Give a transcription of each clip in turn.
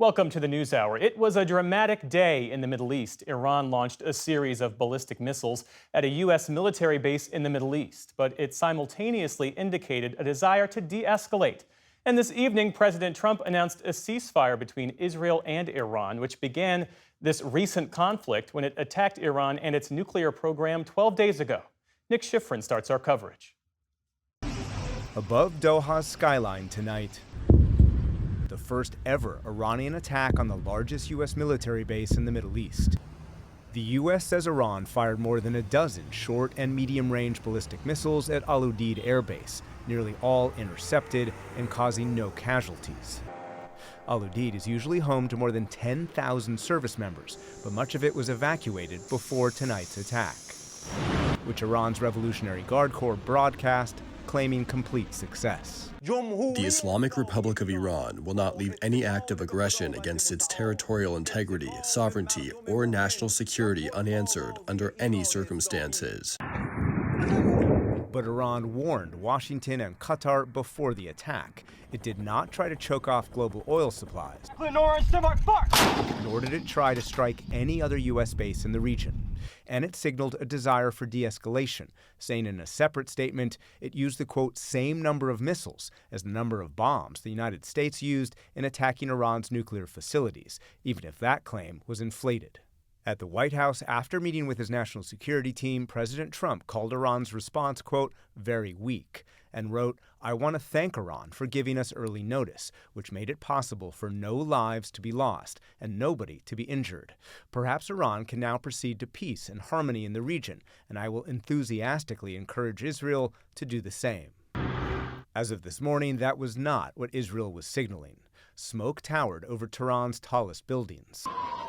Welcome to the News Hour. It was a dramatic day in the Middle East. Iran launched a series of ballistic missiles at a U.S. military base in the Middle East, but it simultaneously indicated a desire to de-escalate. And this evening, President Trump announced a ceasefire between Israel and Iran, which began this recent conflict when it attacked Iran and its nuclear program 12 days ago. Nick Schifrin starts our coverage. Above Doha's skyline tonight, the first ever Iranian attack on the largest U.S. military base in the Middle East. The U.S. says Iran fired more than a dozen short and medium-range ballistic missiles at Al Udeid Air Base, nearly all intercepted and causing no casualties. Al Udeid is usually home to more than 10,000 service members, but much of it was evacuated before tonight's attack, which Iran's Revolutionary Guard Corps broadcast, claiming complete success. The Islamic Republic of Iran will not leave any act of aggression against its territorial integrity, sovereignty, or national security unanswered under any circumstances. But Iran warned Washington and Qatar before the attack. It did not try to choke off global oil supplies, nor did it try to strike any other U.S. base in the region. And it signaled a desire for de-escalation, saying in a separate statement it used the, quote, same number of missiles as the number of bombs the United States used in attacking Iran's nuclear facilities, even if that claim was inflated. At the White House, after meeting with his national security team, President Trump called Iran's response, quote, very weak, and wrote, I want to thank Iran for giving us early notice, which made it possible for no lives to be lost and nobody to be injured. Perhaps Iran can now proceed to peace and harmony in the region, and I will enthusiastically encourage Israel to do the same. As of this morning, that was not what Israel was signaling. Smoke towered over Tehran's tallest buildings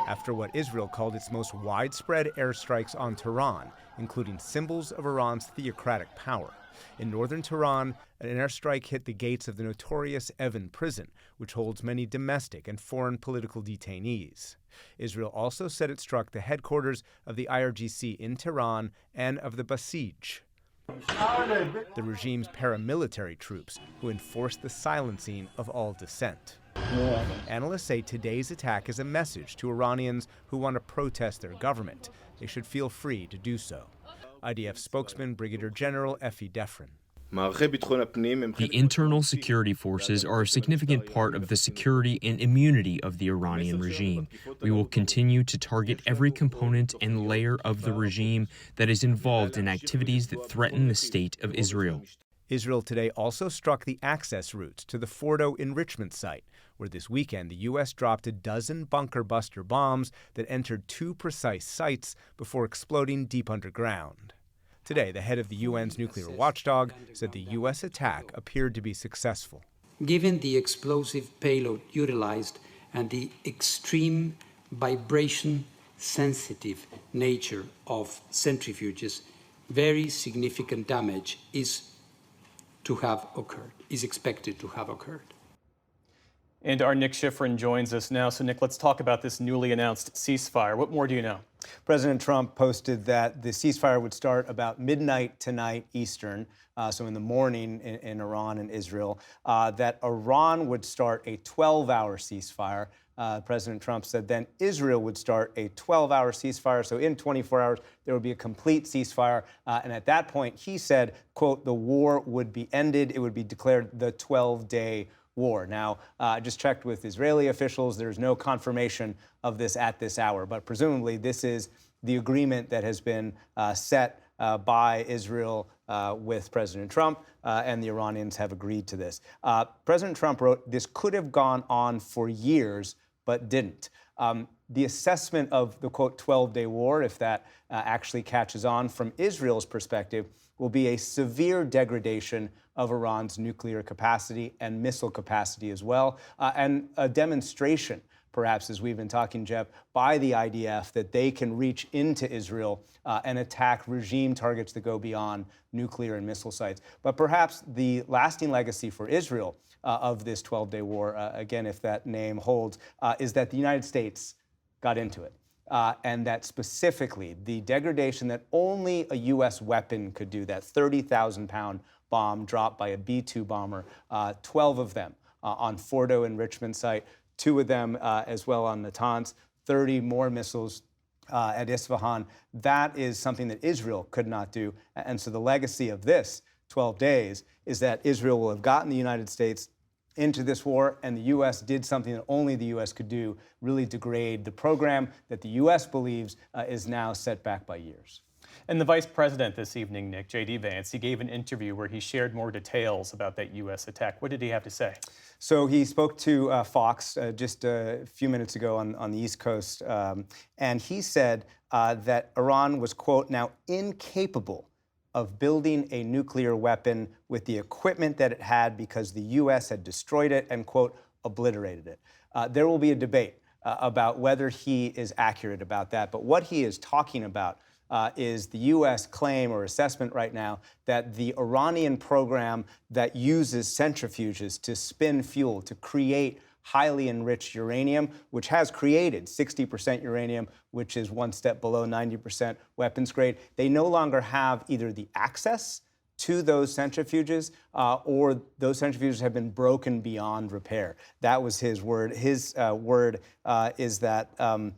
after what Israel called its most widespread airstrikes on Tehran, including symbols of Iran's theocratic power. In northern Tehran, an airstrike hit the gates of the notorious Evin prison, which holds many domestic and foreign political detainees. Israel also said it struck the headquarters of the IRGC in Tehran and of the Basij, the regime's paramilitary troops who enforced the silencing of all dissent. Analysts say today's attack is a message to Iranians who want to protest their government. They should feel free to do so. IDF spokesman Brigadier General Effie Defrin. The internal security forces are a significant part of the security and immunity of the Iranian regime. We will continue to target every component and layer of the regime that is involved in activities that threaten the state of Israel. Israel today also struck the access routes to the Fordo enrichment site, where this weekend the U.S. dropped a dozen bunker-buster bombs that entered two precise sites before exploding deep underground. Today, the head of the UN's nuclear watchdog said the U.S. attack appeared to be successful. Given the explosive payload utilized and the extreme vibration-sensitive nature of centrifuges, very significant damage is expected to have occurred. And our Nick Schifrin joins us now. So, Nick, let's talk about this newly announced ceasefire. What more do you know? President Trump posted that the ceasefire would start about midnight tonight Eastern, so in the morning in Iran and Israel, that Iran would start a 12-hour ceasefire. President Trump said then Israel would start a 12-hour ceasefire. So in 24 hours, there would be a complete ceasefire. And at that point, he said, quote, the war would be ended. It would be declared the 12-day war. Now, I just checked with Israeli officials. There's no confirmation of this at this hour. But presumably, this is the agreement that has been set by Israel with President Trump, and the Iranians have agreed to this. President Trump wrote, this could have gone on for years, but didn't. The assessment of the, quote, 12-day war, if that actually catches on from Israel's perspective, will be a severe degradation of Iran's nuclear capacity and missile capacity as well, and a demonstration, perhaps, as we've been talking, Jeff, by the IDF that they can reach into Israel and attack regime targets that go beyond nuclear and missile sites. But perhaps the lasting legacy for Israel of this 12-day war, again, if that name holds, is that the United States got into it. And that specifically the degradation that only a U.S. weapon could do, that 30,000-pound bomb dropped by a B-2 bomber, 12 of them on Fordo enrichment site, 2 of them as well on Natanz, 30 more missiles at Isfahan. That is something that Israel could not do. And so the legacy of this 12 days is that Israel will have gotten the United States into this war, and the U.S. did something that only the U.S. could do, really degrade the program that the U.S. believes is now set back by years. And the vice president this evening, Nick, J.D. Vance, he gave an interview where he shared more details about that U.S. attack. What did he have to say? So he spoke to Fox just a few minutes ago on the East Coast, and he said that Iran was, quote, now incapable of building a nuclear weapon with the equipment that it had because the U.S. had destroyed it and, quote, obliterated it. There will be a debate about whether he is accurate about that, but what he is talking about is the U.S. claim or assessment right now that the Iranian program that uses centrifuges to spin fuel to create highly enriched uranium, which has created 60% uranium, which is one step below 90% weapons grade, they no longer have either the access to those centrifuges or those centrifuges have been broken beyond repair. That was his word. His word is that and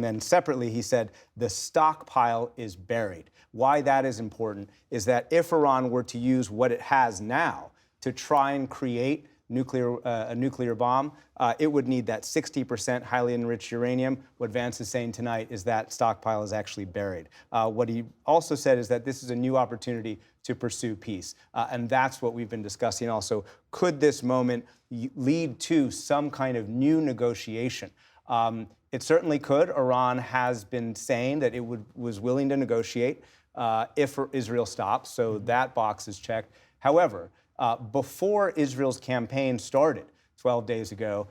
then separately, he said, the stockpile is buried. Why that is important is that if Iran were to use what it has now to try and create a nuclear bomb, it would need that 60% highly enriched uranium. What Vance is saying tonight is that stockpile is actually buried. What he also said is that this is a new opportunity to pursue peace. And that's what we've been discussing also. Could this moment lead to some kind of new negotiation? It certainly could. Iran has been saying that it was willing to negotiate if Israel stops, so that box is checked. However, before Israel's campaign started 12 days ago,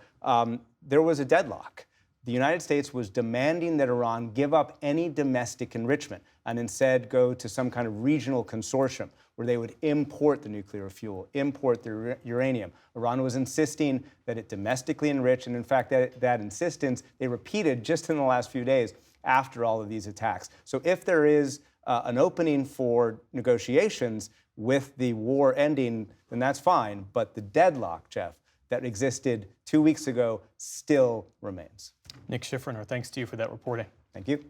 there was a deadlock. The United States was demanding that Iran give up any domestic enrichment and instead go to some kind of regional consortium where they would import the nuclear fuel, import the uranium. Iran was insisting that it domestically enrich, and in fact, that insistence they repeated just in the last few days after all of these attacks. So if there is an opening for negotiations with the war ending, then that's fine. But the deadlock, Jeff, that existed 2 weeks ago still remains. Nick Schifrin, our thanks to you for that reporting. Thank you.